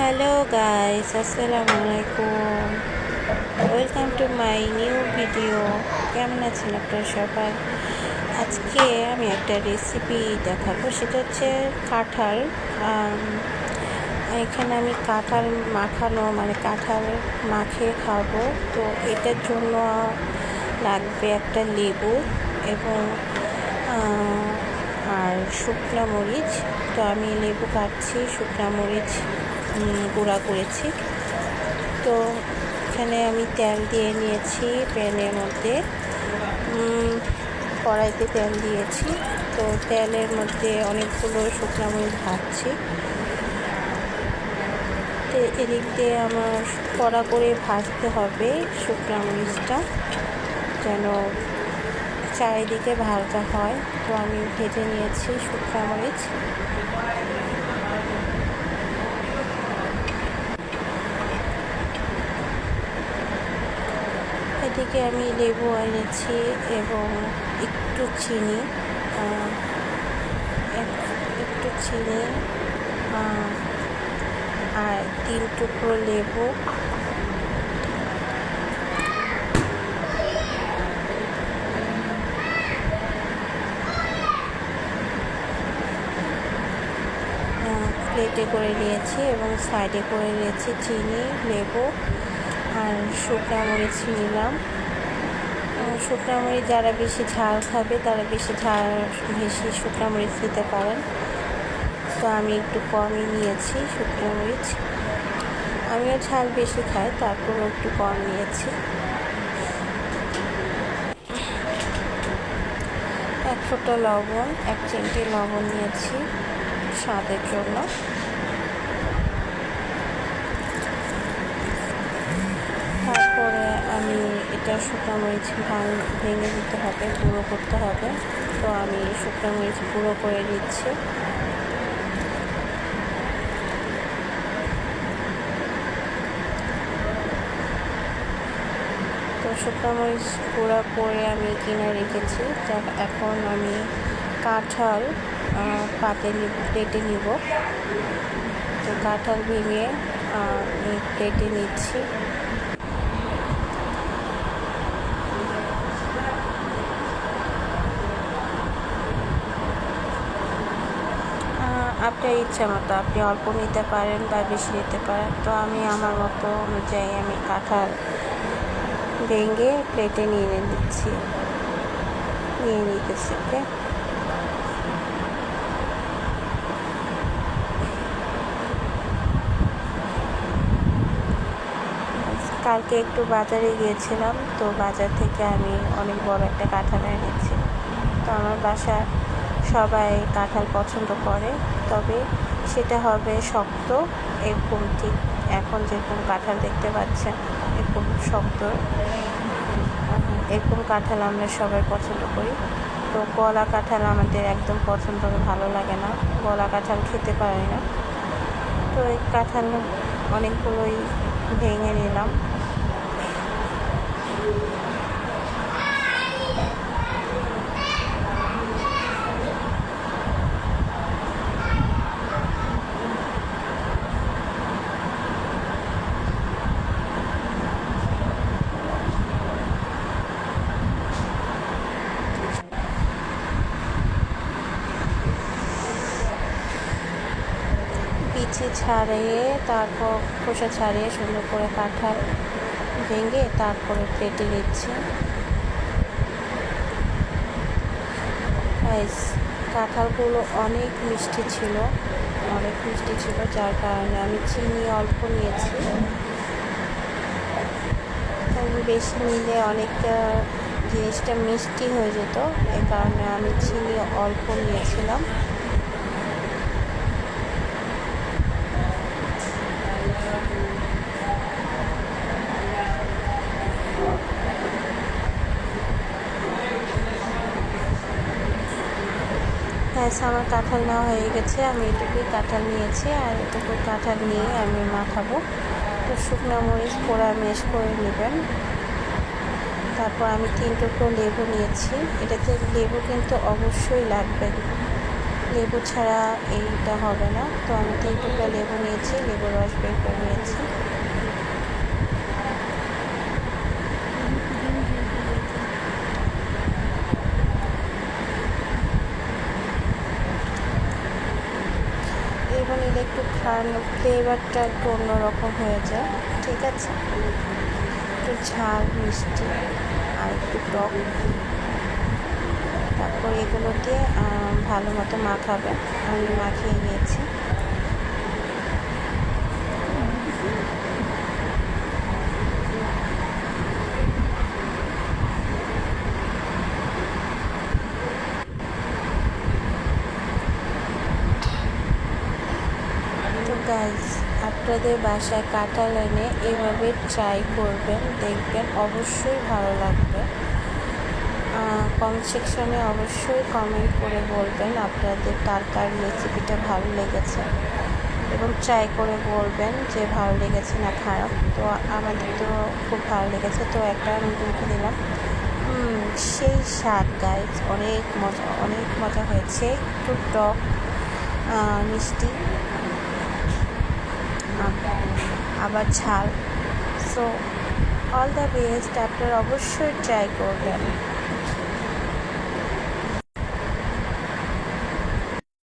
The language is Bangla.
হ্যালো গাইস, আসসালামু আলাইকুম। Welcome to my new video. কেমন আছেন আপনারা সবাই? আজকে আমি একটা রেসিপি দেখাবো, সেটা হচ্ছে কাঁঠাল। এখানে আমি কাঁঠাল মাখানো মানে কাঁঠাল মাখিয়ে খাবো। তো এটার জন্য লাগবে একটা লেবু এবং আর শুকনো মরিচ। তো আমি লেবু কাটছি, শুকনো মরিচ গুঁড়া করেছি। তো এখানে আমি তেল দিয়ে নিয়েছি প্যানের মধ্যে, কড়াইতে তেল দিয়েছি। তো তেলের মধ্যে অনেকগুলো শুকনো মরিচ ভাজছি। তো এদিক দিয়ে আমার কড়া করে ভাজতে হবে শুকনো মরিচটা, যেন চারিদিকে ভাজা হয়। তো আমি ভেজে নিয়েছি শুকনো মরিচ। এদিকে আমি লেবু এনেছি এবং একটু চিনি আর 3 টুকরো লেবু। প্লেটে করে নিয়েছি এবং সাইডে করে নিয়েছি চিনি, লেবু আর শুকনো মরিচ নিলাম। শুকনো মরিচ যারা বেশি ঝাল খাবে তারা বেশি শুকনো মরিচ নিতে পারেন। তো আমি একটু কমই নিয়েছি শুকনো মরিচ। আমিও ঝাল বেশি খাই, তারপরও একটু কম নিয়েছি। 1 ফোঁটা লবণ, 1 চিমটি লবণ নিয়েছি স্বাদের জন্য। তারপরে আমি এটা শুকনো মরিচ ভেঙে দিতে হবে, গুঁড়ো করতে হবে। তো আমি শুকনো মরিচ গুঁড়ো করে দিচ্ছি। তো শুকনো মরিচ গুঁড়ো করে আমি কিনে রেখেছি। এখন আমি কাঁঠাল প্লেটে নিব। তো কাঁঠাল ভেঙে প্লেটে নিচ্ছি। আপনার ইচ্ছা মতো আপনি অল্প নিতে পারেন বা বেশি নিতে পারেন। তো আমি আমার মতো অনুযায়ী আমি কাঁঠাল ভেঙে প্লেটে নিয়ে নিচ্ছি, নিয়ে নিতেছি। কালকে একটু বাজারে গিয়েছিলাম, তো বাজার থেকে আমি অনেক বড় একটা কাঁঠাল এনেছি। তো আমার বাসার সবাই কাঁঠাল পছন্দ করে, তবে সেটা হবে শক্ত, এরকম ঠিক এখন যেরকম কাঁঠাল দেখতে পাচ্ছেন এরকম শক্ত। এরকম কাঁঠাল আমরা সবাই পছন্দ করি। তো গলা কাঁঠাল আমাদের একদম পছন্দ, ভালো লাগে না, গলা কাঁঠাল খেতে পারি না। তো এই কাঁঠাল অনেকগুলোই ভেঙে নিলাম। বিচি ছাড়িয়ে, তারপর খোসা ছাড়িয়ে সুন্দর করে কাঁঠাল ভেঙে তারপরে প্লেটে নিচ্ছি। কাঁঠালগুলো অনেক মিষ্টি ছিল, যার কারণে আমি চিনি অল্প নিয়েছি। বেশি নিলে অনেকটা জিনিসটা মিষ্টি হয়ে যেত, এ কারণে আমি চিনি অল্প নিয়েছিলাম। আমার কাঁঠাল নেওয়া হয়ে গেছে। আমি এটুকুই কাঁঠাল নিয়েছি, আর এটুকু কাঁঠাল নিয়ে আমি মাখাবো। তো শুকনো মরিচ পোড়া মেশ করে নেবেন। তারপর আমি 3 টুকরো লেবু নিয়েছি। এটাতে লেবু কিন্তু অবশ্যই লাগবে। লেবু ছাড়া এইটা হবে না, তো আমি 3 টুকরা লেবু নিয়েছি, লেবুর রস বের করে নিয়েছি। লেবু নিলে একটু ফ্লেভারটা একটু অন্যরকম হয়ে যায়, ঠিক আছে। একটু ঝাল মিষ্টি আর একটু টক, তারপর এগুলো দিয়ে ভালো মতো মাখাবে। আমি মাখিয়ে নিয়েছি। তো গাইজ, আপনাদের বাসায় কাঁঠাল এনে এভাবে ট্রাই করবেন, দেখবেন অবশ্যই ভালো লাগবে। কমেন্ট সেকশনে অবশ্যই কমেন্ট করে বলবেন আপনাদের কার কার রেসিপিটা ভালো লেগেছে, এবং ট্রাই করে বলবেন যে ভালো লেগেছে না খারাপ। তো আমাদের তো খুব ভালো লেগেছে, তো একটা আমি মুখে দিলাম। সেই স্বাদ গাইজ, অনেক মজা হয়েছে। একটু টক মিষ্টি আবার ঝাল। সো অল দ্য বেস্ট, আপনারা অবশ্যই ট্রাই করবেন।